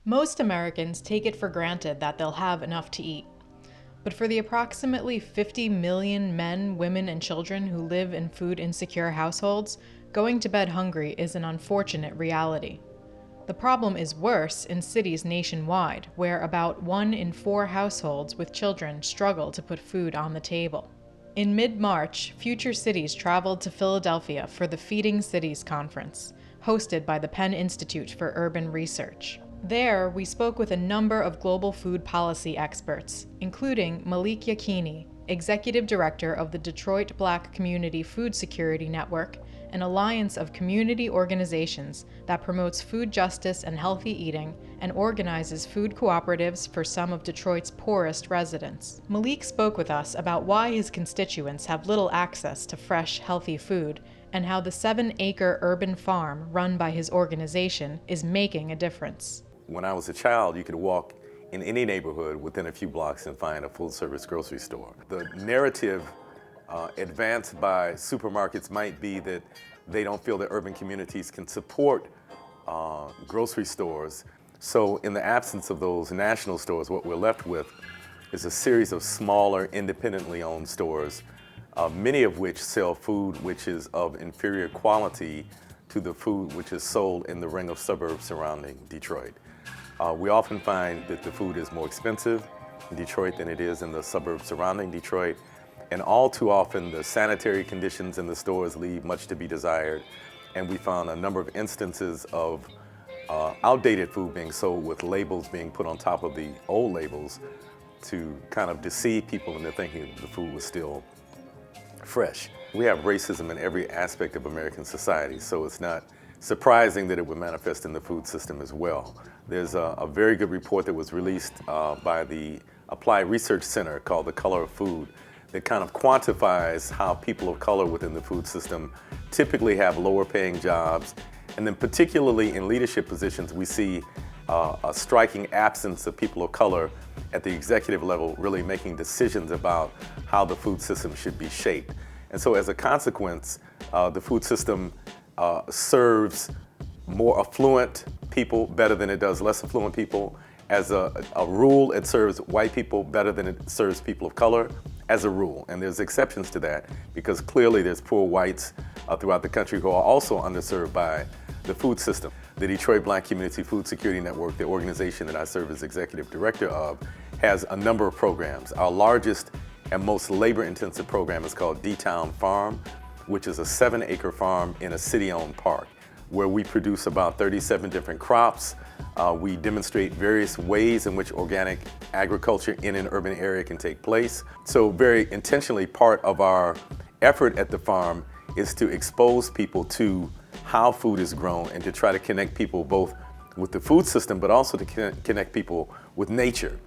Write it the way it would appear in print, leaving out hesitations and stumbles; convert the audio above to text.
Most Americans take it for granted that they'll have enough to eat. But for the approximately 50 million men, women, and children who live in food-insecure households, going to bed hungry is an unfortunate reality. The problem is worse in cities nationwide, where about 1 in 4 households with children struggle to put food on the table. In mid-March, Future Cities traveled to Philadelphia for the Feeding Cities Conference, hosted by the Penn Institute for Urban Research. There, we spoke with a number of global food policy experts, including Malik Yakini, Executive Director of the Detroit Black Community Food Security Network, an alliance of community organizations that promotes food justice and healthy eating and organizes food cooperatives for some of Detroit's poorest residents. Malik spoke with us about why his constituents have little access to fresh, healthy food, and how the 7-acre urban farm run by his organization is making a difference. When I was a child, you could walk in any neighborhood within a few blocks and find a full-service grocery store. The narrative advanced by supermarkets might be that they don't feel that urban communities can support grocery stores. So in the absence of those national stores, what we're left with is a series of smaller, independently owned stores, many of which sell food which is of inferior quality to the food which is sold in the ring of suburbs surrounding Detroit. We often find that the food is more expensive in Detroit than it is in the suburbs surrounding Detroit. And all too often, the sanitary conditions in the stores leave much to be desired. And we found a number of instances of outdated food being sold with labels being put on top of the old labels to kind of deceive people into thinking the food was still fresh. We have racism in every aspect of American society, so it's not surprising that it would manifest in the food system as well. There's a very good report that was released by the Applied Research Center called The Color of Food that kind of quantifies how people of color within the food system typically have lower paying jobs. And then particularly in leadership positions, we see a striking absence of people of color at the executive level really making decisions about how the food system should be shaped. And so as a consequence, the food system serves more affluent people better than it does less affluent people. As a rule, it serves white people better than it serves people of color, as a rule. And there's exceptions to that because clearly there's poor whites throughout the country who are also underserved by the food system. The Detroit Black Community Food Security Network, the organization that I serve as executive director of, has a number of programs. Our largest and most labor-intensive program is called D-Town Farm, which is a 7-acre farm in a city-owned park where we produce about 37 different crops. We demonstrate various ways in which organic agriculture in an urban area can take place. So very intentionally, part of our effort at the farm is to expose people to how food is grown and to try to connect people both with the food system, but also to connect people with nature.